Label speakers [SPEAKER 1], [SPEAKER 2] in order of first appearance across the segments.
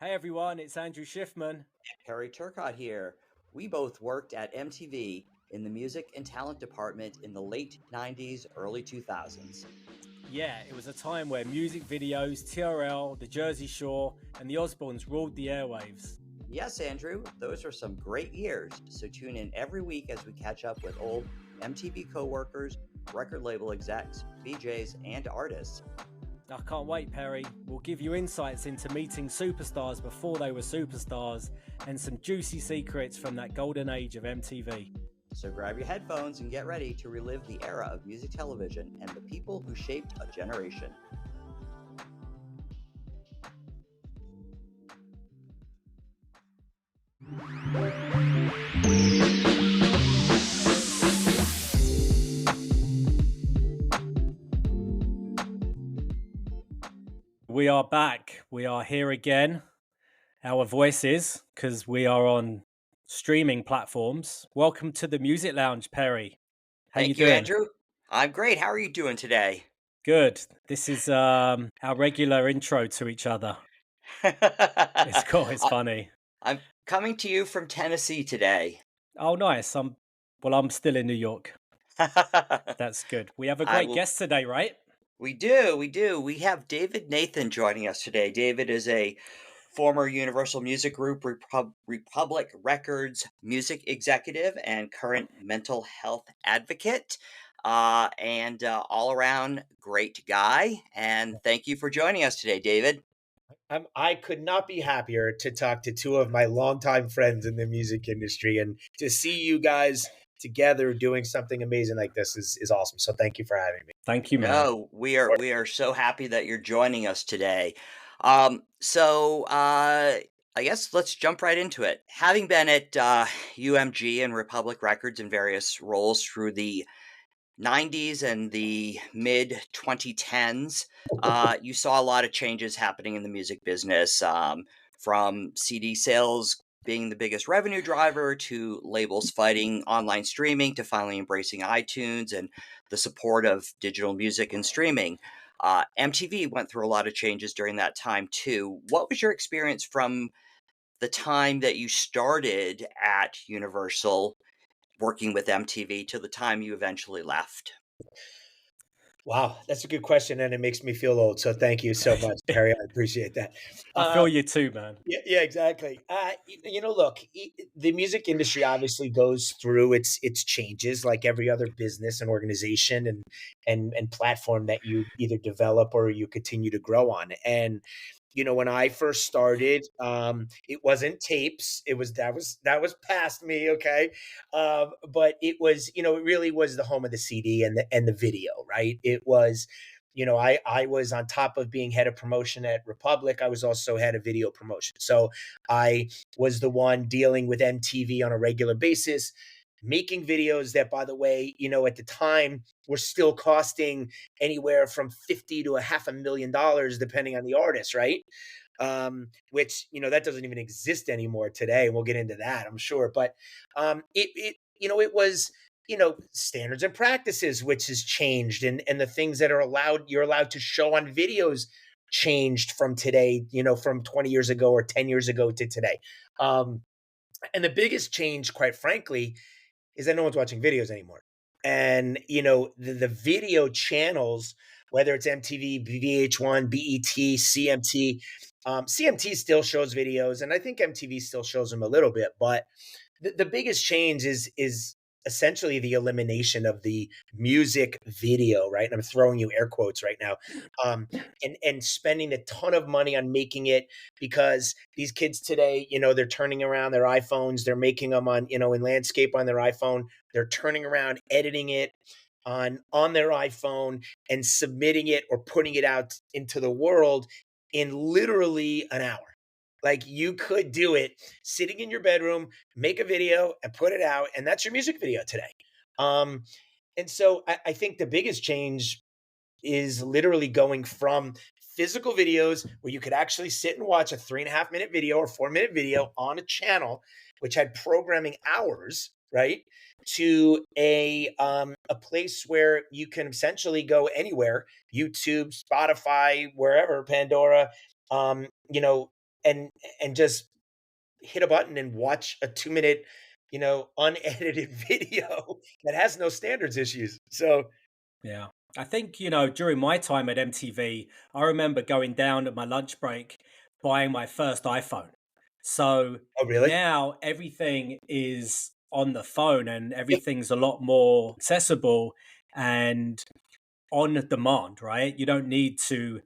[SPEAKER 1] Hey everyone, it's Andrew Schiffman.
[SPEAKER 2] Harry Turcott here. We both worked at MTV in the music and talent department in the late 90s, early 2000s.
[SPEAKER 1] Yeah, it was a time where music videos, TRL, The Jersey Shore, and the Osbournes ruled the airwaves.
[SPEAKER 2] Yes, Andrew, those are some great years. So tune in every week as we catch up with old MTV coworkers, record label execs, VJs, and artists.
[SPEAKER 1] I can't wait, Perry. We'll give you insights into meeting superstars before they were superstars and some juicy secrets from that golden age of MTV.
[SPEAKER 2] So grab your headphones and get ready to relive the era of music television and the people who shaped a generation.
[SPEAKER 1] We are back. We are here again. Our voices, because we are on streaming platforms. Welcome to the Music Lounge, Perry. How
[SPEAKER 2] Thank
[SPEAKER 1] you
[SPEAKER 2] you,
[SPEAKER 1] doing?
[SPEAKER 2] Andrew. I'm great. How are you doing today?
[SPEAKER 1] Good. This is our regular intro to each other. It's cool. It's funny.
[SPEAKER 2] I'm coming to you from Tennessee today.
[SPEAKER 1] Oh, nice. I'm still in New York. That's good. We have a great guest today, right?
[SPEAKER 2] We do. We have David Nathan joining us today. David is a former Universal Music Group Republic Records music executive and current mental health advocate. And all around great guy. And thank you for joining us today, David.
[SPEAKER 3] I could not be happier to talk to two of my longtime friends in the music industry, and to see you guys together doing something amazing like this is awesome. So thank you for having me.
[SPEAKER 1] Thank you, man.
[SPEAKER 2] No, we are so happy that you're joining us today. I guess let's jump right into it. Having been at UMG and Republic Records in various roles through the 90s and the mid 2010s, you saw a lot of changes happening in the music business, from CD sales being the biggest revenue driver to labels fighting online streaming to finally embracing iTunes and the support of digital music and streaming. MTV went through a lot of changes during that time too. What was your experience from the time that you started at Universal working with MTV to the time you eventually left?
[SPEAKER 3] Wow, that's a good question, and it makes me feel old. So thank you so much, Harry. I appreciate that.
[SPEAKER 1] I feel you too, man.
[SPEAKER 3] Yeah, exactly. Look, the music industry obviously goes through its changes, like every other business and organization and platform that you either develop or you continue to grow on. And when I first started, it wasn't tapes. That was past me. Okay. But it was, it really was the home of the CD and the video, right? It was, I was on top of being head of promotion at Republic. I was also head of video promotion. So I was the one dealing with MTV on a regular basis, making videos that, by the way, at the time were still costing anywhere from 50 to $500,000, depending on the artist, right? Which, that doesn't even exist anymore today. And we'll get into that, I'm sure. But it was, standards and practices, which has changed, and the things that you're allowed to show on videos changed from today, from 20 years ago or 10 years ago to today. And the biggest change, quite frankly, is that no one's watching videos anymore. And, the video channels, whether it's MTV, VH1, BET, CMT, CMT still shows videos, and I think MTV still shows them a little bit. But the biggest change is essentially the elimination of the music video, right? And I'm throwing you air quotes right now, and spending a ton of money on making it, because these kids today, they're turning around their iPhones, they're making them on, in landscape on their iPhone, they're turning around, editing it on their iPhone and submitting it or putting it out into the world in literally an hour. Like, you could do it sitting in your bedroom, make a video and put it out, and that's your music video today. And so I think the biggest change is literally going from physical videos where you could actually sit and watch a 3.5-minute video or 4-minute video on a channel, which had programming hours, right? To a place where you can essentially go anywhere, YouTube, Spotify, wherever, Pandora, and and just hit a button and watch a 2 minute, unedited video that has no standards issues. So,
[SPEAKER 1] Yeah. I think, during my time at MTV, I remember going down at my lunch break, buying my first iPhone. So
[SPEAKER 3] oh really?
[SPEAKER 1] now everything is on the phone and
[SPEAKER 3] Yeah,
[SPEAKER 1] everything's a lot more accessible and on demand, right? You don't need to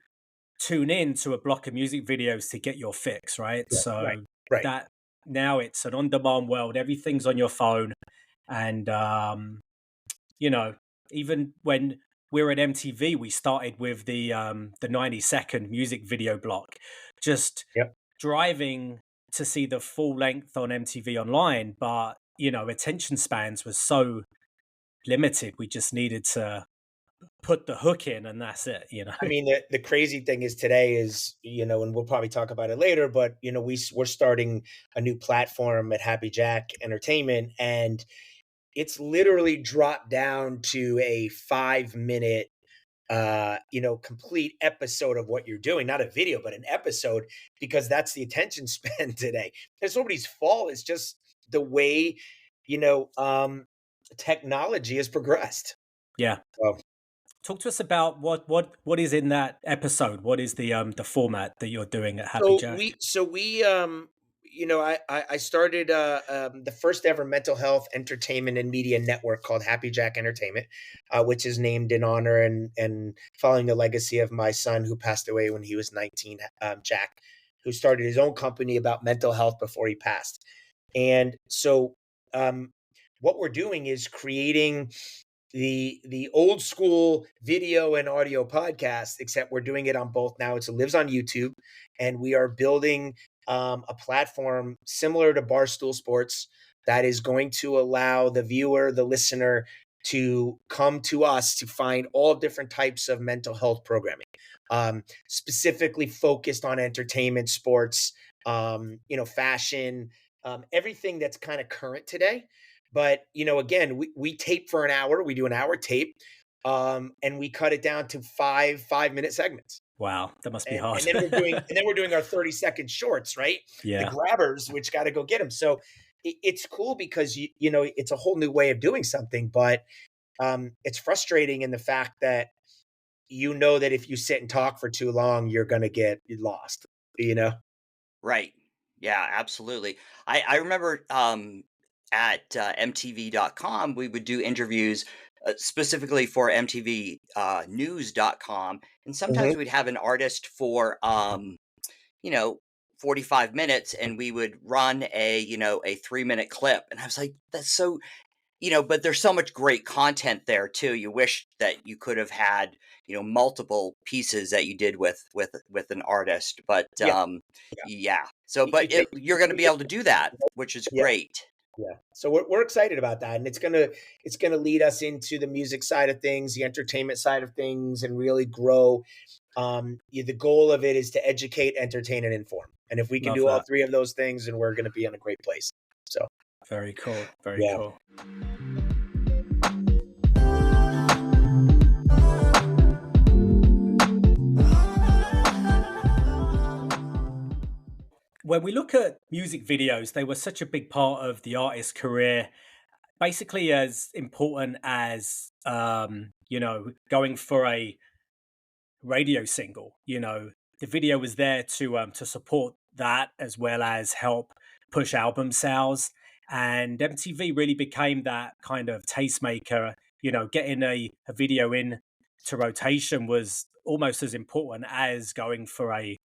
[SPEAKER 1] tune in to a block of music videos to get your fix, right?
[SPEAKER 3] right, right,
[SPEAKER 1] So
[SPEAKER 3] right.
[SPEAKER 1] that now it's an on demand world, everything's on your phone. And you know, even when we're at MTV, we started with the 90-second music video block, just
[SPEAKER 3] Yep.
[SPEAKER 1] driving to see the full length on MTV online. But attention spans was so limited. We just needed to put the hook in, and that's it.
[SPEAKER 3] I mean, the crazy thing is today is, and we'll probably talk about it later, but we're starting a new platform at Happy Jack Entertainment, and it's literally dropped down to a 5 minute complete episode of what you're doing, not a video, but an episode, because that's the attention span today. It's nobody's fault. It's just the way, you know, um, technology has progressed.
[SPEAKER 1] Yeah.
[SPEAKER 3] So,
[SPEAKER 1] Talk to us about what is in that episode. What is the format that you're doing at Happy
[SPEAKER 3] so
[SPEAKER 1] Jack?
[SPEAKER 3] we, so we, I started the first ever mental health entertainment and media network called Happy Jack Entertainment, which is named in honor and following the legacy of my son who passed away when he was 19, Jack, who started his own company about mental health before he passed. And so, um, what we're doing is creating the old school video and audio podcast, except we're doing it on both now. It lives on YouTube, and we are building a platform similar to Barstool Sports that is going to allow the viewer, the listener, to come to us to find all different types of mental health programming, specifically focused on entertainment, sports, fashion, everything that's kind of current today. But again, we tape for an hour. We do an hour tape, and we cut it down to 5 minute segments.
[SPEAKER 1] Wow, that must be
[SPEAKER 3] And
[SPEAKER 1] hard.
[SPEAKER 3] then we're doing our 30-second shorts, right? The
[SPEAKER 1] Yeah,
[SPEAKER 3] grabbers, which got to go get them. So it's cool because it's a whole new way of doing something, but it's frustrating in the fact that that if you sit and talk for too long, you're going to get lost. You know?
[SPEAKER 2] Right. Yeah, absolutely. I remember at MTV.com, we would do interviews specifically for MTV News.com. And sometimes
[SPEAKER 3] Hmm.
[SPEAKER 2] we'd have an artist for, you know, 45 minutes and we would run a 3 minute clip. And I was like, that's so, but there's so much great content there too. You wish that you could have had, multiple pieces that you did with an artist, but
[SPEAKER 3] Yeah, yeah.
[SPEAKER 2] yeah. So,
[SPEAKER 3] You
[SPEAKER 2] but
[SPEAKER 3] take
[SPEAKER 2] you're going to
[SPEAKER 3] you
[SPEAKER 2] be
[SPEAKER 3] take
[SPEAKER 2] able to do that, which is
[SPEAKER 3] yeah.
[SPEAKER 2] great.
[SPEAKER 3] Yeah. So we're excited about that. And it's gonna lead us into the music side of things, the entertainment side of things, and really grow. The goal of it is to educate, entertain, and inform. And if we can
[SPEAKER 1] love
[SPEAKER 3] do all
[SPEAKER 1] that.
[SPEAKER 3] three of those things, then we're gonna be in a great place. So
[SPEAKER 1] Very cool. Very
[SPEAKER 3] yeah.
[SPEAKER 1] cool. When we look at music videos, they were such a big part of the artist's career, basically as important as going for a radio single. The video was there to support that as well as help push album sales. And MTV really became that kind of tastemaker. Getting a video in to rotation was almost as important as going for a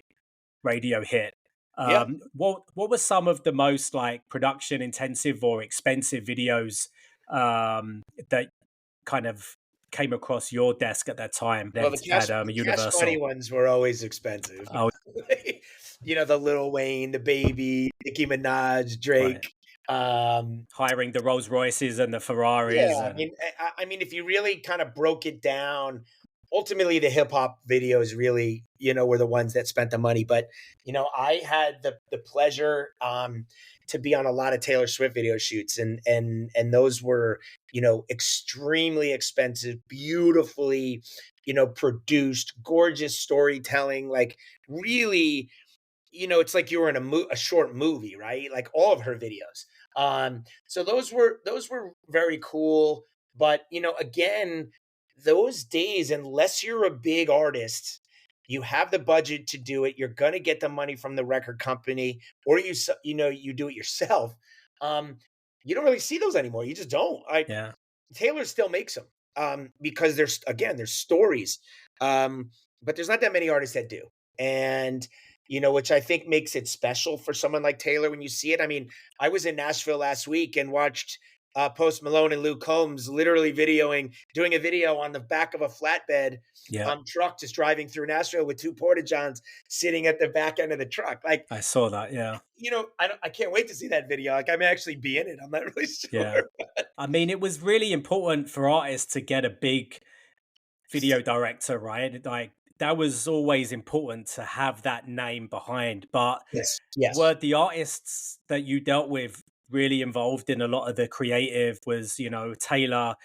[SPEAKER 1] radio hit.
[SPEAKER 3] Yeah.
[SPEAKER 1] What were some of the most like production intensive or expensive videos that kind of came across your desk at that time
[SPEAKER 3] Well,
[SPEAKER 1] at
[SPEAKER 3] the cash money
[SPEAKER 1] Universal?
[SPEAKER 3] ones were always expensive.
[SPEAKER 1] Oh,
[SPEAKER 3] The Lil Wayne, the Baby, Nicki Minaj,
[SPEAKER 1] right.
[SPEAKER 3] Drake. Um,
[SPEAKER 1] Hiring the Rolls Royces and the Ferraris
[SPEAKER 3] Yeah, I
[SPEAKER 1] and
[SPEAKER 3] mean, I mean, if you really kind of broke it down, ultimately the hip hop videos really, were the ones that spent the money. But I had the pleasure to be on a lot of Taylor Swift video shoots, and those were extremely expensive, beautifully produced, gorgeous storytelling, like really it's like you were in a short movie, right? Like all of her videos. So those were very cool. But again, those days, unless you're a big artist, you have the budget to do it. You're gonna get the money from the record company, or you do it yourself. Um, you don't really see those anymore. You just don't. Like
[SPEAKER 1] Yeah.
[SPEAKER 3] Taylor still makes them because there's stories, but there's not that many artists that do, and which I think makes it special for someone like Taylor when you see it. I mean, I was in Nashville last week and watched Post Malone and Luke Combs literally doing a video on the back of a flatbed
[SPEAKER 1] Yeah.
[SPEAKER 3] truck, just driving through Nashville with two porta johns sitting at the back end of the truck. Like,
[SPEAKER 1] I saw that. Yeah.
[SPEAKER 3] I can't wait to see that video. Like, I may actually be in it. I'm not really
[SPEAKER 1] Yeah.
[SPEAKER 3] sure.
[SPEAKER 1] I mean, it was really important for artists to get a big video director, right? Like that was always important to have that name behind. But
[SPEAKER 3] Yes. Yes.
[SPEAKER 1] were the artists that you dealt with really involved in a lot of the creative? Was, Taylor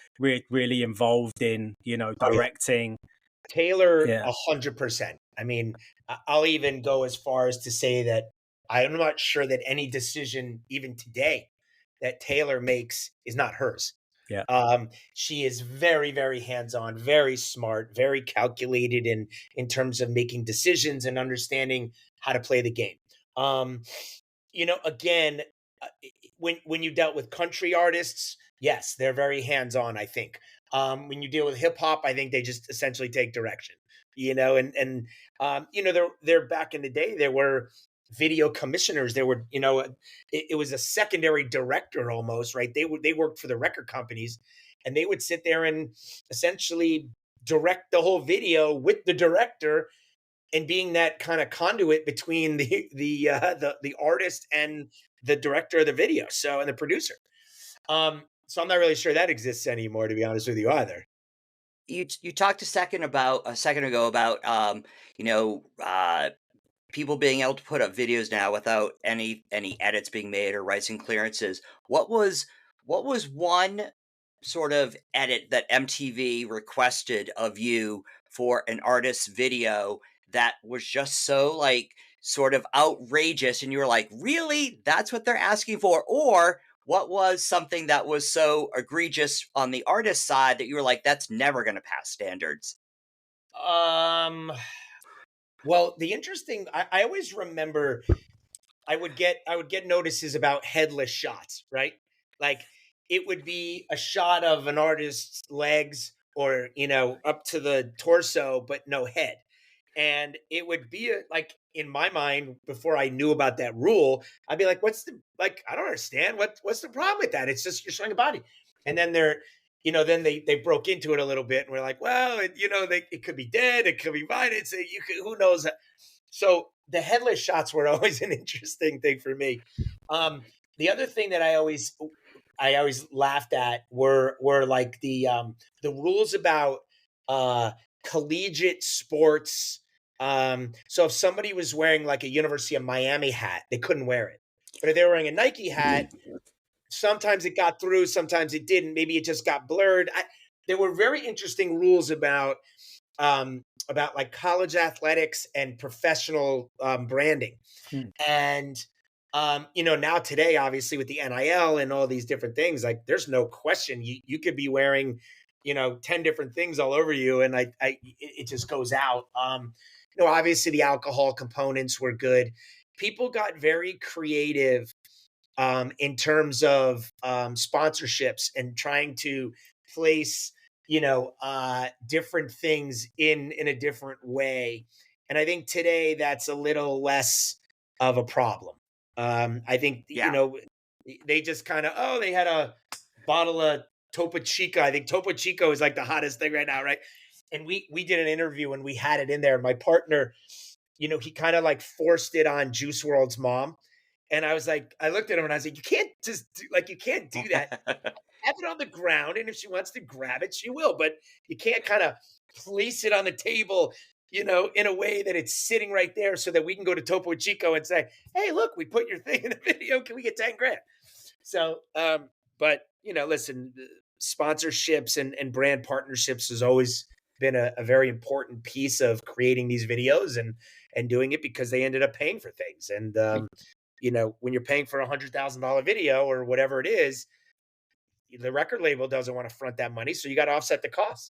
[SPEAKER 1] really involved in,
[SPEAKER 3] Oh yeah.
[SPEAKER 1] directing?
[SPEAKER 3] Taylor,
[SPEAKER 1] Yeah.
[SPEAKER 3] 100%. I mean, I'll even go as far as to say that I'm not sure that any decision, even today, that Taylor makes is not hers.
[SPEAKER 1] Yeah.
[SPEAKER 3] She is very, very hands-on, very smart, very calculated in terms of making decisions and understanding how to play the game. Um, again, when you dealt with country artists, yes, they're very hands-on, I think. When you deal with hip hop, I think they just essentially take direction. They're back in the day, there were video commissioners. There were, it was a secondary director almost, right? They worked for the record companies, and they would sit there and essentially direct the whole video with the director, and being that kind of conduit between the artist and the director of the video, and the producer. So I'm not really sure that exists anymore, to be honest with you, either.
[SPEAKER 2] You talked a second ago about you know people being able to put up videos now without any edits being made or rights and clearances. What was one sort of edit that MTV requested of you for an artist's video that was just so like sort of outrageous and you were like, really? That's what they're asking for? Or what was something that was so egregious on the artist side that you were like, that's never going to pass standards?
[SPEAKER 3] Um, well, the interesting, I always remember I would get notices about headless shots, right? Like it would be a shot of an artist's legs, or up to the torso but no head. And it would be like, in my mind, before I knew about that rule, I'd be like, what's the, like, I don't understand, what's the problem with that? It's just you're showing a body. And then then they broke into it a little bit, and we're like, well, it could be dead, it could be fine, who knows. So the headless shots were always an interesting thing for me. The other thing that I always laughed at were like the rules about uh, collegiate sports. So if somebody was wearing like a University of Miami hat, they couldn't wear it. But if they were wearing a Nike hat, sometimes it got through, sometimes it didn't. Maybe it just got blurred. There were very interesting rules about like college athletics and professional branding.
[SPEAKER 1] Hmm.
[SPEAKER 3] And now today, obviously with the NIL and all these different things, like there's no question you could be wearing 10 different things all over you, and it just goes out. Obviously the alcohol components were good. People got very creative in terms of sponsorships and trying to place different things in a different way. And I think today that's a little less of a problem. I think
[SPEAKER 2] Yeah.
[SPEAKER 3] they just kind of, they had a bottle of Topo Chico. I think Topo Chico is like the hottest thing right now, right? And we did an interview and we had it in there. My partner, he kind of like forced it on Juice World's mom. And I was like, I looked at him and I was like, you can't just you can't do that. Have it on the ground, and if she wants to grab it, she will. But you can't kind of place it on the table, in a way that it's sitting right there, so that we can go to Topo Chico and say, "Hey, look, we put your thing in the video. Can we get 10 grand?" So, but listen, sponsorships and brand partnerships has always been a very important piece of creating these videos, and doing it because they ended up paying for things. And when you're paying for $100,000 video or whatever it is, the record label doesn't want to front that money, so you got to offset the cost.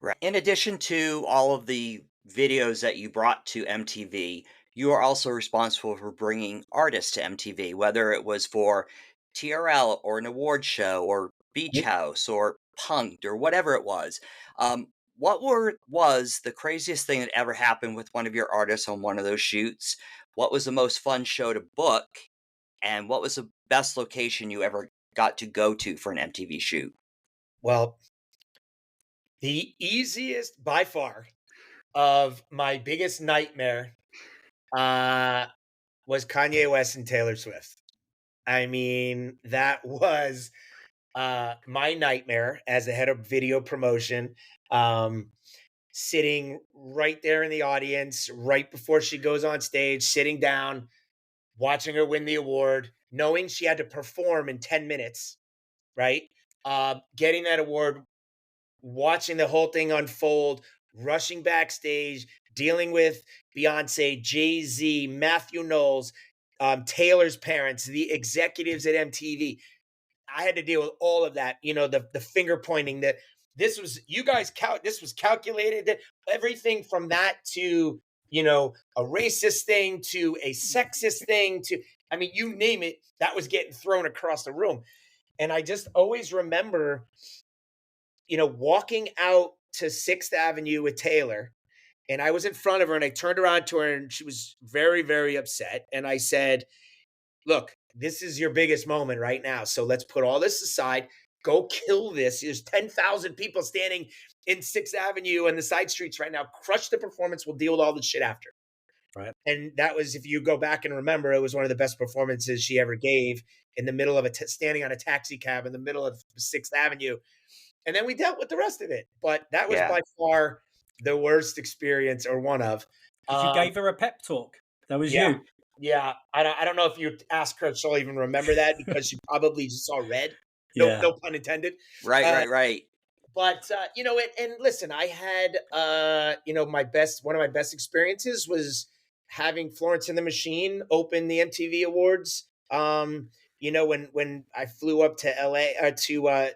[SPEAKER 2] Right. In addition to all of the videos that you brought to MTV, you are also responsible for bringing artists to MTV, whether it was for TRL or an award show or Beach House or Punked or whatever it was. Was the craziest thing that ever happened with one of your artists on one of those shoots? What was the most fun show to book? And what was the best location you ever got to go to for an MTV shoot?
[SPEAKER 3] Well, the easiest by far of my biggest nightmare was Kanye West and Taylor Swift. I mean, that was my nightmare as the head of video promotion, sitting right there in the audience, right before she goes on stage, sitting down, watching her win the award, knowing she had to perform in 10 minutes, right? Getting that award, watching the whole thing unfold, rushing backstage, dealing with Beyonce, Jay-Z, Matthew Knowles, Taylor's parents, the executives at MTV. I had to deal with all of that. The finger pointing that this was you guys count. This was calculated. That everything from that to a racist thing to a sexist thing to you name it. That was getting thrown across the room, and I just always remember, walking out to 6th Avenue with Taylor, and I was in front of her, and I turned around to her, and she was very, very upset, and I said, look, this is your biggest moment right now. So let's put all this aside. Go kill this. There's 10,000 people standing in 6th Avenue and the side streets right now. Crush the performance. We'll deal with all the shit after.
[SPEAKER 1] Right.
[SPEAKER 3] And that was, if you go back and remember, it was one of the best performances she ever gave in the middle of standing on a taxi cab in the middle of 6th Avenue. And then we dealt with the rest of it. But that was by far the worst experience, or one of.
[SPEAKER 1] Because you gave her a pep talk. That was
[SPEAKER 3] Yeah.
[SPEAKER 1] you.
[SPEAKER 3] Yeah, I don't know if you ask her, she'll even remember that because she probably just saw red.
[SPEAKER 1] Yeah.
[SPEAKER 3] No pun intended.
[SPEAKER 2] Right.
[SPEAKER 3] But and listen, I had one of my best experiences was having Florence and the Machine open the MTV Awards. When I flew up to LA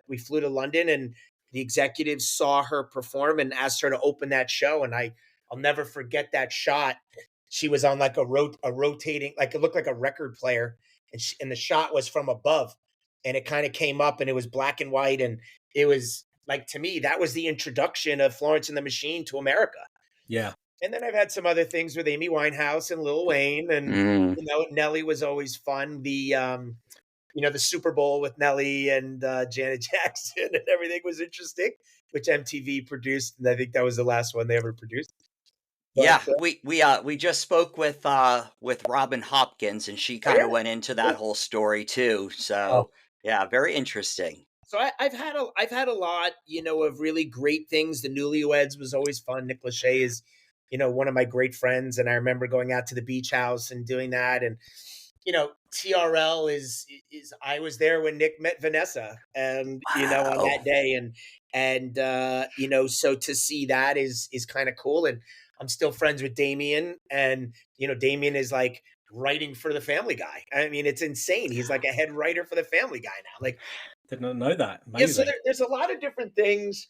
[SPEAKER 3] we flew to London, and the executives saw her perform and asked her to open that show, and I'll never forget that shot. She was on like a rotating, like it looked like a record player, and the shot was from above, and it kind of came up, and it was black and white, and it was like, to me, that was the introduction of Florence and the Machine to America.
[SPEAKER 1] Yeah.
[SPEAKER 3] And then I've had some other things with Amy Winehouse and Lil Wayne, and Nelly was always fun. The the Super Bowl with Nelly and Janet Jackson and everything was interesting, which MTV produced, and I think that was the last one they ever produced.
[SPEAKER 2] But, we just spoke with Robin Hopkins, and she kind of went into that whole story too. So yeah, very interesting.
[SPEAKER 3] So I've had a lot, of really great things. The Newlyweds was always fun. Nick Lachey is, one of my great friends, and I remember going out to the Beach House and doing that. And TRL is I was there when Nick met Vanessa, and on that day, and so to see that is kind of cool. And I'm still friends with Damien, and Damien is like writing for the Family Guy. I mean, it's insane. He's like a head writer for the Family Guy now. Like,
[SPEAKER 1] did not know that. Amazing.
[SPEAKER 3] Yeah, so there's a lot of different things,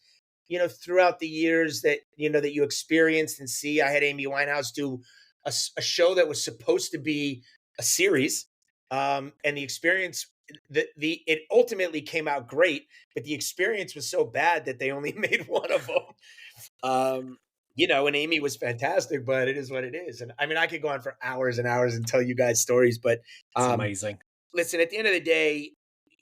[SPEAKER 3] throughout the years that that you experienced and see. I had Amy Winehouse do a show that was supposed to be a series, and the experience, it ultimately came out great, but the experience was so bad that they only made one of them. And Amy was fantastic, but it is what it is. And I mean, I could go on for hours and hours and tell you guys stories, but
[SPEAKER 1] it's amazing.
[SPEAKER 3] Listen, at the end of the day,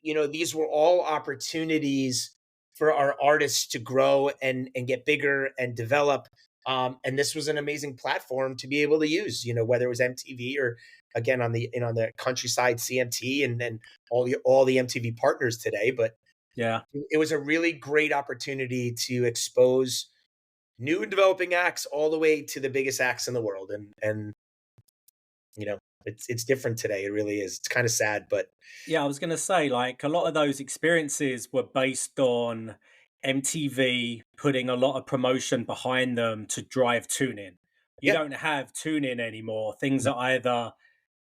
[SPEAKER 3] these were all opportunities for our artists to grow and get bigger and develop. And this was an amazing platform to be able to use, whether it was MTV or, again, on the the countryside, CMT, and then all the MTV partners today. But
[SPEAKER 1] yeah,
[SPEAKER 3] it was a really great opportunity to expose new and developing acts all the way to the biggest acts in the world. And It's different today. It really is. It's kind of sad, but
[SPEAKER 1] Yeah, I was going to say, like, a lot of those experiences were based on MTV putting a lot of promotion behind them to drive tune in. You
[SPEAKER 3] yeah,
[SPEAKER 1] don't have tune in anymore. Things
[SPEAKER 3] no,
[SPEAKER 1] are either,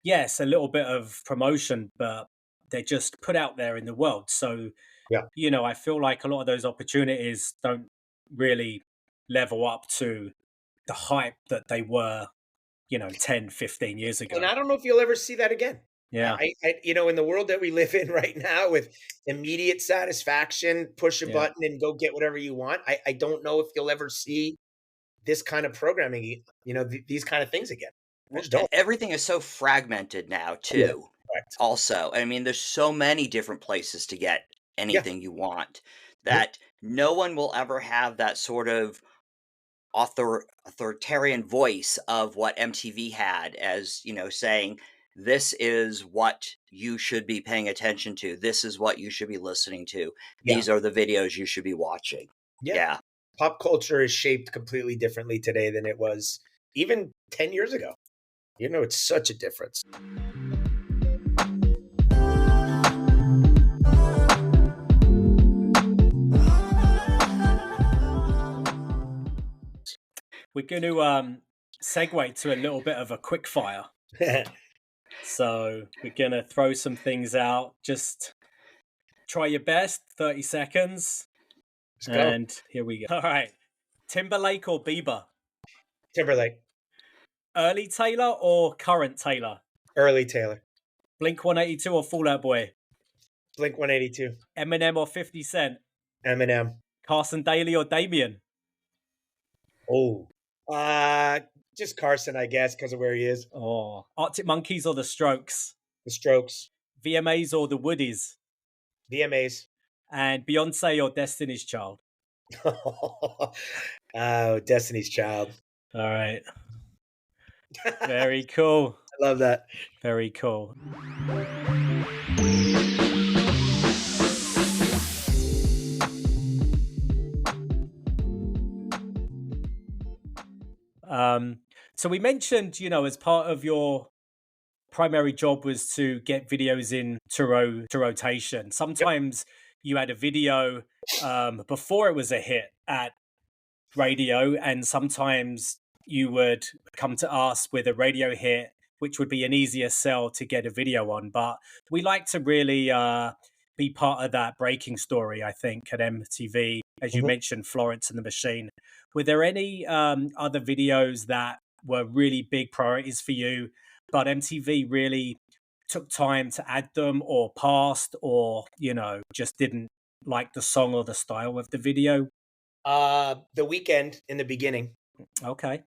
[SPEAKER 1] yes, a little bit of promotion, but they're just put out there in the world. So,
[SPEAKER 3] yeah.
[SPEAKER 1] I feel like a lot of those opportunities don't really level up to the hype that they were, 10, 15 years
[SPEAKER 3] And
[SPEAKER 1] ago.
[SPEAKER 3] I don't know if you'll ever see that again.
[SPEAKER 1] Yeah.
[SPEAKER 3] In the world that we live in right now with immediate satisfaction, push a
[SPEAKER 1] Yeah.
[SPEAKER 3] button and go get whatever you want. I don't know if you'll ever see this kind of programming, these kind of things again. I
[SPEAKER 2] Well,
[SPEAKER 3] just don't.
[SPEAKER 2] everything is so fragmented now
[SPEAKER 3] Yeah,
[SPEAKER 2] too.
[SPEAKER 3] correct.
[SPEAKER 2] Also, I mean, there's so many different places to get
[SPEAKER 3] Yeah,
[SPEAKER 2] anything you want
[SPEAKER 3] yeah,
[SPEAKER 2] that no one will ever have that sort of authoritarian voice of what MTV had as, saying, this is what you should be paying attention to. This is what you should be listening to.
[SPEAKER 3] yeah,
[SPEAKER 2] These are the videos you should be watching.
[SPEAKER 3] yeah.
[SPEAKER 2] Yeah.
[SPEAKER 3] Pop culture is shaped completely differently today than it was even 10 years ago. It's such a difference.
[SPEAKER 1] We're going to segue to a little bit of a quick fire.
[SPEAKER 3] Let's
[SPEAKER 1] So we're going to throw some things out. Just try your best, 30 seconds.
[SPEAKER 3] go.
[SPEAKER 1] And here we go. All right. Timberlake or Bieber?
[SPEAKER 3] Timberlake,
[SPEAKER 1] Early Taylor or current Taylor?
[SPEAKER 3] early Taylor,
[SPEAKER 1] Blink 182 or Fall Out Boy?
[SPEAKER 3] Blink 182,
[SPEAKER 1] Eminem or 50 Cent?
[SPEAKER 3] Eminem.
[SPEAKER 1] Carson Daly or Damien?
[SPEAKER 3] Oh, uh, just Carson, I guess, because of where he is.
[SPEAKER 1] Oh, Arctic Monkeys or The Strokes?
[SPEAKER 3] The Strokes,
[SPEAKER 1] VMAs or The Woodies?
[SPEAKER 3] VMAs.
[SPEAKER 1] And Beyonce or Destiny's Child?
[SPEAKER 3] Oh, Destiny's Child.
[SPEAKER 1] All right.
[SPEAKER 3] I
[SPEAKER 1] Very cool.
[SPEAKER 3] love that.
[SPEAKER 1] Very cool. So we mentioned, as part of your primary job was to get videos in to rotation.
[SPEAKER 3] Yep.
[SPEAKER 1] Sometimes you had a video before it was a hit at radio, and sometimes you would come to us with a radio hit, which would be an easier sell to get a video on. But we like to really be part of that breaking story, I think, at MTV. As you
[SPEAKER 3] Mhm.
[SPEAKER 1] mentioned, Florence and the Machine. Were there any other videos that were really big priorities for you, but MTV really took time to add them or passed or, just didn't like the song or the style of the video?
[SPEAKER 3] The weekend in the beginning
[SPEAKER 1] Okay.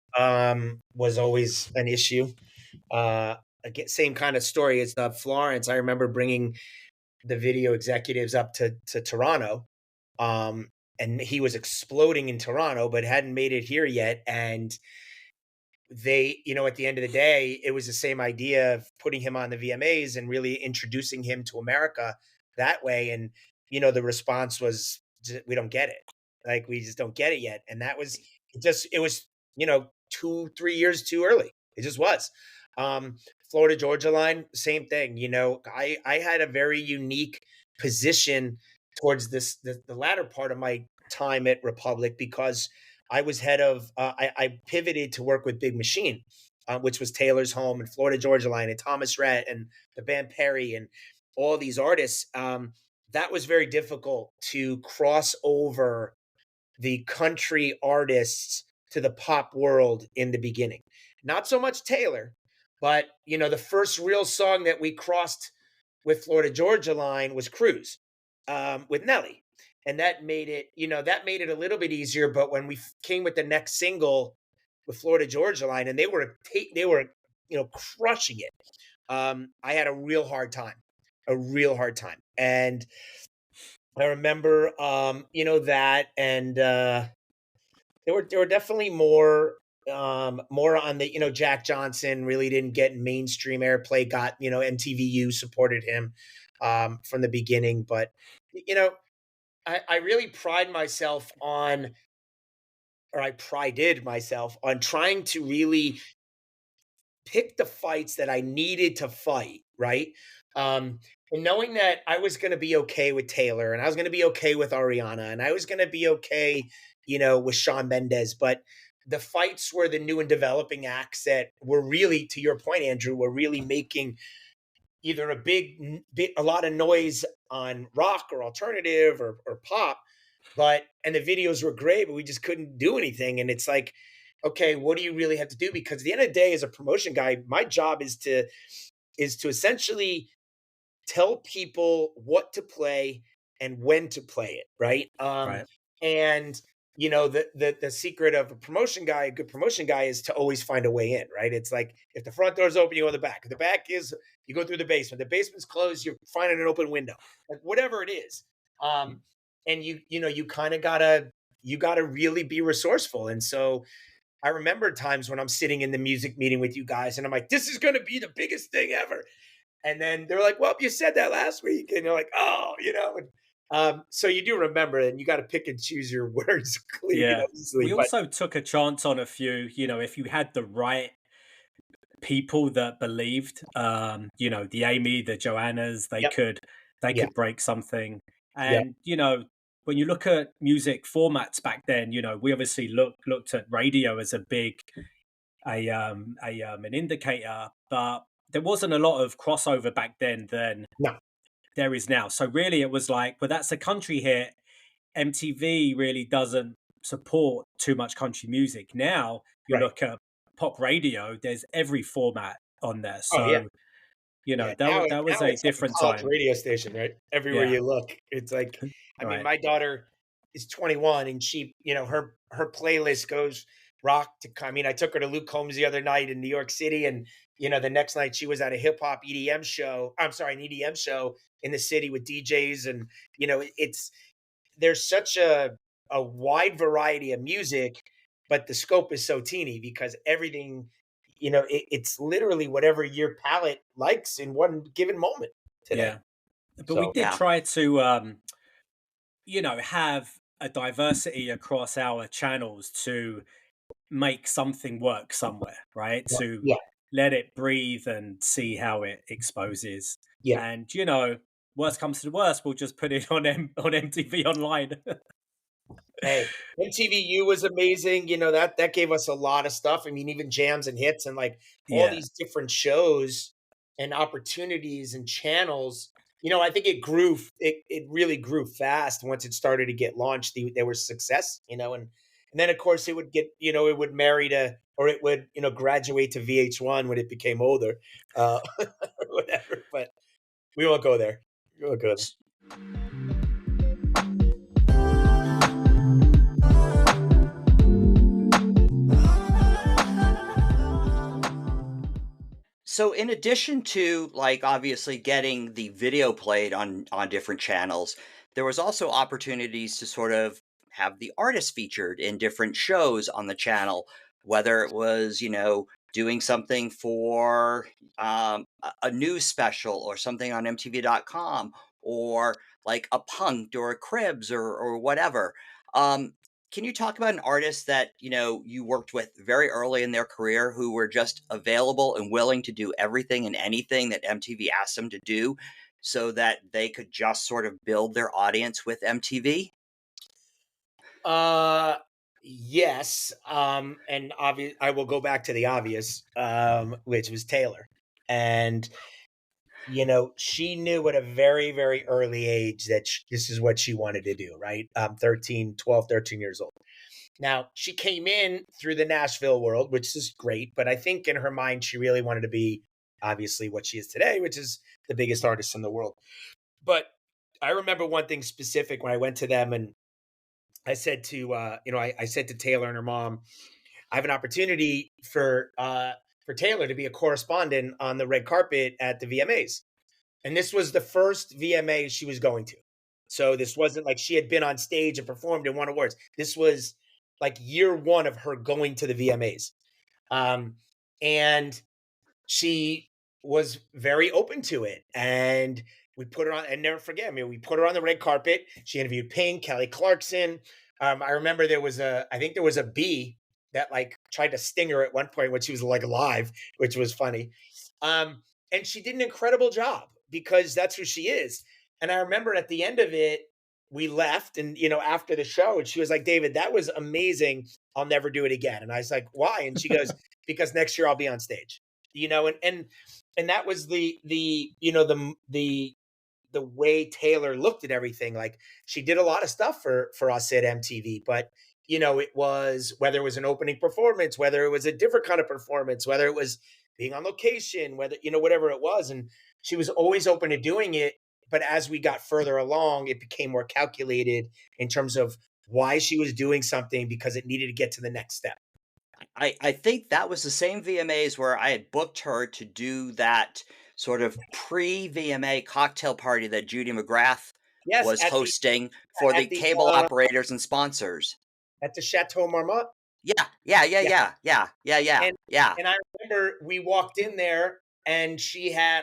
[SPEAKER 3] was always an issue. Again, same kind of story as Florence. I remember bringing the video executives up to Toronto, um, and he was exploding in Toronto, but hadn't made it here yet. And they, at the end of the day, it was the same idea of putting him on the VMAs and really introducing him to America that way. And the response was, "We don't get it. Like we just don't get it yet." And that was it was 2-3 years too early. It just was. Um, Florida Georgia line, same thing. I had a very unique position towards the latter part of my time at Republic because I was head of, I pivoted to work with Big Machine, which was Taylor's Home and Florida Georgia Line and Thomas Rhett and the band Perry and all these artists. That was very difficult to cross over the country artists to the pop world in the beginning. Not so much Taylor, but the first real song that we crossed with Florida Georgia Line was Cruise, with Nelly. And that made it a little bit easier. But when we came with the next single with Florida Georgia Line, and they were crushing it, I had a real hard time. And I remember, that, and there were definitely more on the, Jack Johnson really didn't get mainstream airplay. Got, MTVU supported him from the beginning, but you know I really pride myself on, or I prided myself on trying to really pick the fights that I needed to fight, right? And knowing that I was going to be okay with Taylor, and I was going to be okay with Ariana, and I was going to be okay, with Shawn Mendes, but the fights were the new and developing acts that were really, to your point, Andrew, were really making either a lot of noise on rock or alternative or pop, and the videos were great, but we just couldn't do anything. And it's like, okay, what do you really have to do? Because at the end of the day, as a promotion guy, my job is to essentially tell people what to play and when to play it, right?
[SPEAKER 1] Right.
[SPEAKER 3] And the secret of a good promotion guy, is to always find a way in, right? It's like, if the front door's open, you go to the back. If the back is, you go through the basement. The basement's closed, you're finding an open window, like whatever it is. And you kind of gotta really be resourceful. And so I remember times when I'm sitting in the music meeting with you guys, and I'm like, this is going to be the biggest thing ever. And then they're like, well, you said that last week. And you're like, oh, so you do remember, and you got to pick and choose your words
[SPEAKER 1] Yeah.
[SPEAKER 3] easily.
[SPEAKER 1] We
[SPEAKER 3] But
[SPEAKER 1] also took a chance on a few, if you had the right people that believed, the Amy, the Joannas, they
[SPEAKER 3] yep,
[SPEAKER 1] could they
[SPEAKER 3] yeah,
[SPEAKER 1] could break something.
[SPEAKER 3] yeah,
[SPEAKER 1] And when you look at music formats back then, we obviously looked at radio as a big an indicator, but there wasn't a lot of crossover back then than
[SPEAKER 3] no,
[SPEAKER 1] there is now. So really it was like, well, that's a country hit. MTV really doesn't support too much country music. Now you
[SPEAKER 3] right.
[SPEAKER 1] look at pop radio, there's every format on there.
[SPEAKER 3] Oh, yeah.
[SPEAKER 1] So,
[SPEAKER 3] Yeah,
[SPEAKER 1] that was
[SPEAKER 3] now
[SPEAKER 1] a
[SPEAKER 3] it's like a
[SPEAKER 1] different
[SPEAKER 3] college
[SPEAKER 1] time.
[SPEAKER 3] radio station, right? Everywhere
[SPEAKER 1] Yeah.
[SPEAKER 3] you look, it's like, I mean,
[SPEAKER 1] Right.
[SPEAKER 3] my daughter is 21, and she, her playlist goes rock to. I mean, I took her to Luke Combs the other night in New York City, and the next night she was at a hip hop EDM show. I'm sorry, an EDM show in the city with DJs, and it's there's such a wide variety of music, but the scope is so teeny, because everything, it's literally whatever your palate likes in one given moment today.
[SPEAKER 1] Yeah. But we
[SPEAKER 3] So
[SPEAKER 1] did
[SPEAKER 2] Yeah.
[SPEAKER 1] try to have a diversity across our channels to make something work somewhere, right?
[SPEAKER 3] yeah,
[SPEAKER 1] To
[SPEAKER 3] yeah,
[SPEAKER 1] let it breathe and see how it exposes.
[SPEAKER 3] yeah.
[SPEAKER 1] And worst comes to the worst, we'll just put it on on MTV Online.
[SPEAKER 3] Hey, MTVU was amazing. That gave us a lot of stuff. I mean, even jams and hits, and like all
[SPEAKER 1] Yeah,
[SPEAKER 3] these different shows and opportunities and channels. I think it really grew fast once it started to get launched. There was success, and then of course it would marry to, or it would, graduate to VH1 when it became older, or whatever. But we won't go there. We won't go there.
[SPEAKER 2] S- So in addition to like obviously getting the video played on different channels, there was also opportunities to sort of have the artist featured in different shows on the channel, whether it was, doing something for a news special or something on MTV.com, or like a Punk'd or a Cribs or whatever. Um, can you talk about an artist that, you worked with very early in their career, who were just available and willing to do everything and anything that MTV asked them to do, so that they could just sort of build their audience with MTV?
[SPEAKER 3] Uh, yes. And I will go back to the obvious, which was Taylor. And she knew at a very, very early age that this is what she wanted to do, right? 13 years old. Now, she came in through the Nashville world, which is great, but I think in her mind she really wanted to be, obviously, what she is today, which is the biggest artist in the world. But I remember one thing specific when I went to them, and I said to I said to Taylor and her mom, I have an opportunity for Taylor to be a correspondent on the red carpet at the VMAs. And this was the first VMA she was going to. So this wasn't like she had been on stage and performed and won awards. This was like year one of her going to the VMAs. And she was very open to it. And we put her on, and never forget, I mean, we put her on the red carpet. She interviewed Pink, Kelly Clarkson. I remember I think there was a bee that like tried to sting her at one point when she was like live, which was funny. And she did an incredible job because that's who she is. And I remember at the end of it, we left and, after the show, and she was like, David, that was amazing. I'll never do it again. And I was like, why? And she goes, because next year I'll be on stage, and that was the way Taylor looked at everything. Like, she did a lot of stuff for us at MTV, but it was, whether it was an opening performance, whether it was a different kind of performance, whether it was being on location, whether, whatever it was. And she was always open to doing it. But as we got further along, it became more calculated in terms of why she was doing something, because it needed to get to the next step.
[SPEAKER 2] I think that was the same VMAs where I had booked her to do that sort of pre-VMA cocktail party that Judy McGrath
[SPEAKER 3] Yes,
[SPEAKER 2] was hosting for the cable operators and sponsors.
[SPEAKER 3] At the Chateau Marmont?
[SPEAKER 2] Yeah.
[SPEAKER 3] And I remember we walked in there and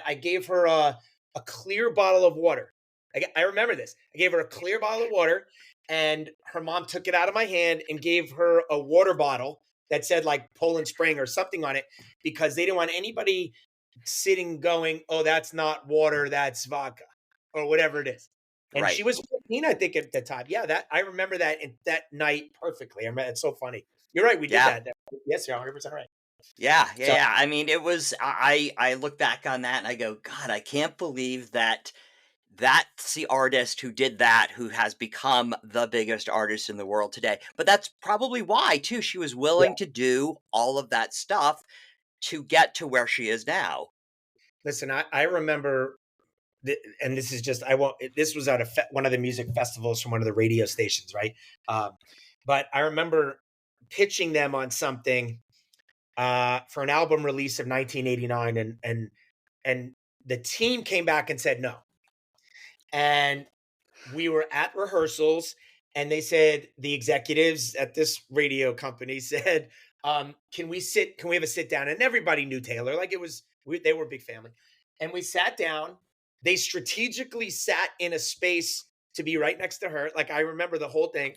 [SPEAKER 3] I gave her a clear bottle of water. I remember this. I gave her a clear bottle of water, and her mom took it out of my hand and gave her a water bottle that said like Poland Spring or something on it, because they didn't want anybody sitting going, oh, that's not water, that's vodka, or whatever it is. And
[SPEAKER 2] Right.
[SPEAKER 3] she was 15, I think, at the time. Yeah, that I remember that night perfectly. I mean, it's so funny. You're right. We did that. Yes, you're 100% right.
[SPEAKER 2] Yeah. I mean, it was, I look back on that and I go, God, I can't believe that's the artist who did that, who has become the biggest artist in the world today. But that's probably why, too, she was willing to do all of that stuff to get to where she is now.
[SPEAKER 3] Listen, I remember, and this is just, this was at one of the music festivals from one of the radio stations, right? But I remember pitching them on something for an album release of 1989, and the team came back and said no. And we were at rehearsals, and they said, the executives at this radio company said, can we have a sit down? And everybody knew Taylor. Like, they were a big family. And we sat down. They strategically sat in a space to be right next to her. Like, I remember the whole thing.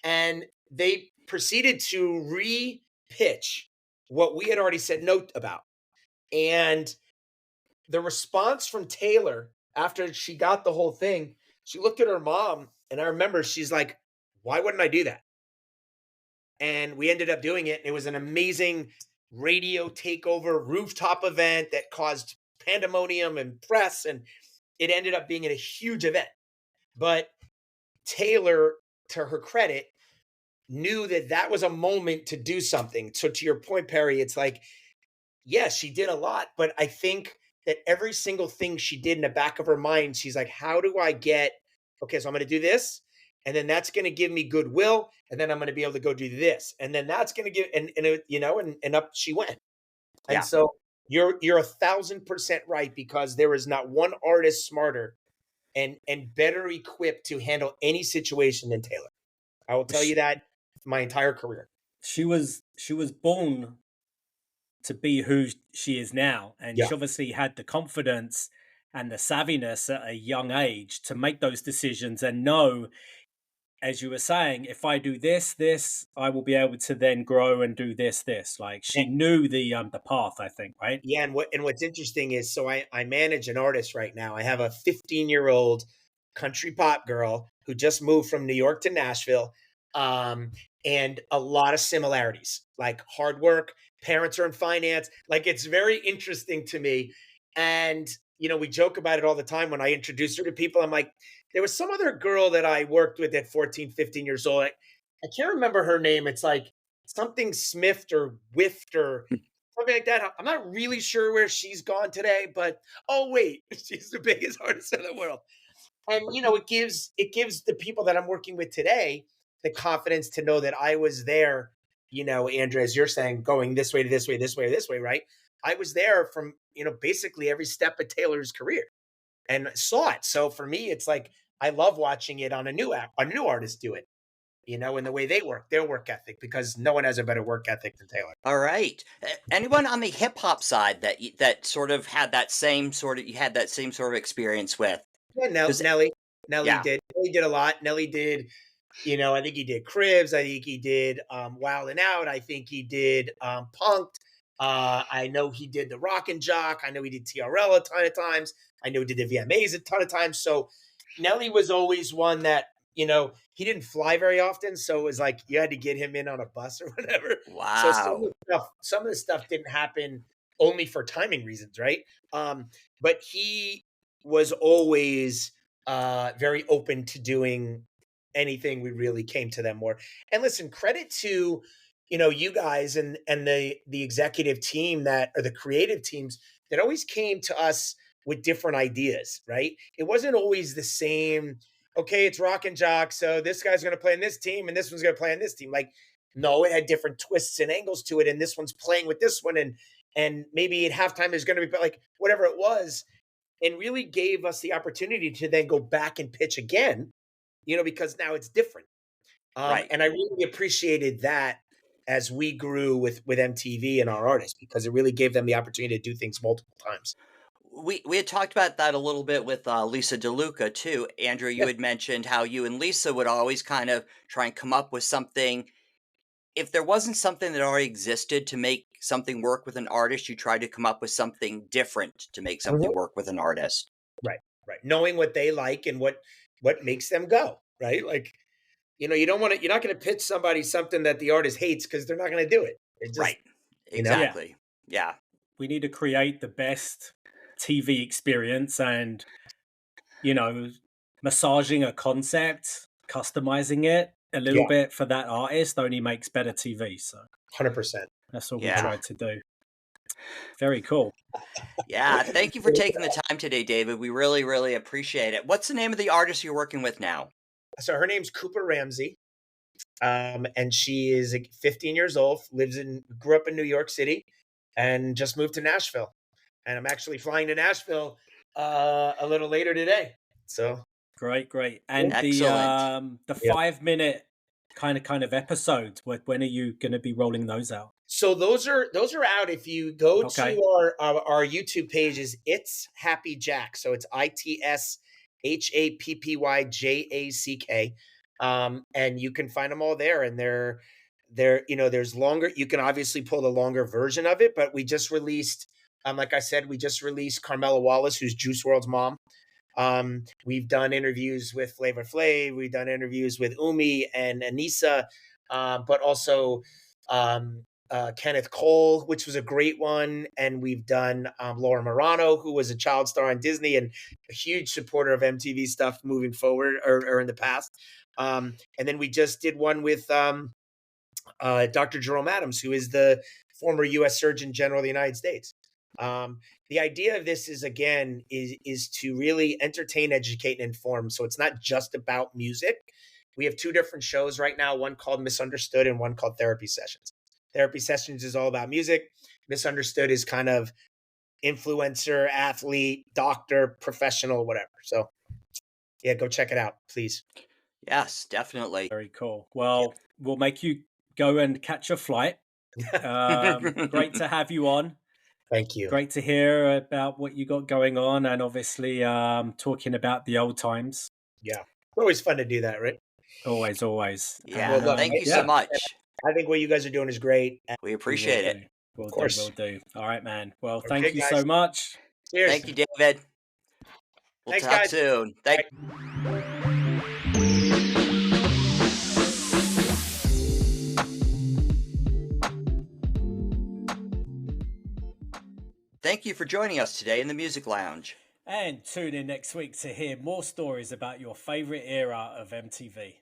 [SPEAKER 3] And they proceeded to re-pitch what we had already said no about. And the response from Taylor after she got the whole thing, she looked at her mom, and I remember she's like, why wouldn't I do that? And we ended up doing it. It was an amazing radio takeover rooftop event that caused pandemonium and press, and it ended up being a huge event. But Taylor, to her credit, knew that was a moment to do something. So to your point, Perry, it's like, yes, she did a lot, but I think that every single thing she did in the back of her mind, she's like, how do I okay, so I'm going to do this, and then that's going to give me goodwill, and then I'm going to be able to go do this, and then that's going to give, and up she went. And so you're 1,000% right, because there is not one artist smarter and better equipped to handle any situation than Taylor. I will tell you that my entire career.
[SPEAKER 1] She was born to be who she is now, and she obviously had the confidence and the savviness at a young age to make those decisions and know, as you were saying, if I do this, I will be able to then grow and do this. Like, she knew the path, I think, right?
[SPEAKER 3] Yeah, and what's interesting is, so I manage an artist right now. I have a 15-year-old country pop girl who just moved from New York to Nashville, and a lot of similarities, like hard work. Parents are in finance. Like, it's very interesting to me. And, we joke about it all the time when I introduce her to people. I'm like, there was some other girl that I worked with at 14, 15 years old. I can't remember her name. It's like something Smith or Whift or something like that. I'm not really sure where she's gone today, but, oh, wait, she's the biggest artist in the world. And, it gives the people that I'm working with today the confidence to know that I was there, Andrea, as you're saying, going this way to this way, this way, this way, right? I was there from, basically every step of Taylor's career and saw it. So for me, it's like, I love watching it on a new artist do it, in the way they work, their work ethic, because no one has a better work ethic than Taylor.
[SPEAKER 2] All right. Anyone on the hip hop side that sort of had that same sort of experience with?
[SPEAKER 3] Yeah, Nelly did. Nelly did a lot. Nelly did I think he did Cribs. I think he did Wild and Out. I think he did Punked. I know he did the Rock and Jock. I know he did TRL a ton of times. I know he did the VMAs a ton of times. So Nelly was always one that, he didn't fly very often. So it was like you had to get him in on a bus or whatever. So
[SPEAKER 2] Wow.
[SPEAKER 3] some of the stuff didn't happen only for timing reasons, right? But he was always very open to doing anything we really came to them more. And listen, credit to you guys and the executive team that or the creative teams that always came to us with different ideas, right? It wasn't always the same. Okay, it's Rock and Jock, so this guy's going to play in this team and this one's going to play in this team. Like, no, it had different twists and angles to it, and this one's playing with this one, and maybe at halftime there's going to be like whatever it was, and really gave us the opportunity to then go back and pitch again, because now it's different.
[SPEAKER 2] Right.
[SPEAKER 3] And I really appreciated that as we grew with MTV and our artists, because it really gave them the opportunity to do things multiple times.
[SPEAKER 2] We had talked about that a little bit with Lisa DeLuca too. Andrew, you
[SPEAKER 3] Yeah.
[SPEAKER 2] had mentioned how you and Lisa would always kind of try and come up with something. If there wasn't something that already existed to make something work with an artist, you tried to come up with something different to make something
[SPEAKER 3] Mhm.
[SPEAKER 2] work with an artist.
[SPEAKER 3] Right, right. Knowing what they like and what makes them go, right? Like, you're not going to pitch somebody something that the artist hates because they're not going to do it. It just,
[SPEAKER 2] Right.
[SPEAKER 3] you know,
[SPEAKER 1] Yeah.
[SPEAKER 2] Exactly. Yeah.
[SPEAKER 1] We need to create the best TV experience, and massaging a concept, customizing it a little
[SPEAKER 3] yeah,
[SPEAKER 1] bit for that artist only makes better TV. So
[SPEAKER 3] 100%.
[SPEAKER 1] that's what we
[SPEAKER 2] Yeah.
[SPEAKER 1] tried to do. Very cool.
[SPEAKER 2] Yeah. Thank you for taking the time today, David. We really, really appreciate it. What's the name of the artist you're working with now?
[SPEAKER 3] So her name's Cooper Ramsey. And she is 15 years old, grew up in New York City, and just moved to Nashville. And I'm actually flying to Nashville a little later today. So
[SPEAKER 1] Great. And
[SPEAKER 2] Excellent.
[SPEAKER 1] the
[SPEAKER 3] Yeah.
[SPEAKER 1] 5 minute kind of episodes, when are you going to be rolling those out?
[SPEAKER 3] So those are out. If you go
[SPEAKER 1] Okay.
[SPEAKER 3] to our YouTube page, is It's Happy Jack. So it's ITSHAPPYJACK. And you can find them all there. And there's longer. You can obviously pull the longer version of it, but we just released, like I said, we just released Carmela Wallace, who's Juice WRLD's mom. We've done interviews with Flavor Flav. We've done interviews with Umi and Anissa, but also Kenneth Cole, which was a great one. And we've done Laura Marano, who was a child star on Disney and a huge supporter of MTV stuff moving forward or in the past. And then we just did one with Dr. Jerome Adams, who is the former U.S. Surgeon General of the United States. The idea of this is, again, is to really entertain, educate, and inform. So it's not just about music. We have two different shows right now, one called Misunderstood and one called Therapy Sessions. Therapy Sessions is all about music. Misunderstood is kind of influencer, athlete, doctor, professional, whatever. So yeah, go check it out, please.
[SPEAKER 2] Yes, definitely.
[SPEAKER 1] Very cool. Well, we'll make you go and catch a flight. Great to have you on.
[SPEAKER 3] Thank you.
[SPEAKER 1] Great to hear about what you got going on, and obviously talking about the old times.
[SPEAKER 3] Yeah. It's always fun to do that, right?
[SPEAKER 1] Always.
[SPEAKER 2] Yeah.
[SPEAKER 3] Well, look,
[SPEAKER 2] Thank you
[SPEAKER 1] yeah.
[SPEAKER 2] so much.
[SPEAKER 3] I think what you guys are doing is great.
[SPEAKER 2] We appreciate it.
[SPEAKER 1] Will
[SPEAKER 3] Of course.
[SPEAKER 1] do. All right, man. Well,
[SPEAKER 3] Okay,
[SPEAKER 1] thank you
[SPEAKER 3] guys.
[SPEAKER 1] so much.
[SPEAKER 3] Cheers.
[SPEAKER 2] Thank you, David. We'll
[SPEAKER 3] Thanks,
[SPEAKER 2] talk
[SPEAKER 3] guys.
[SPEAKER 2] soon. Thank Thank you for joining us today in the Music Lounge.
[SPEAKER 1] And tune in next week to hear more stories about your favorite era of MTV.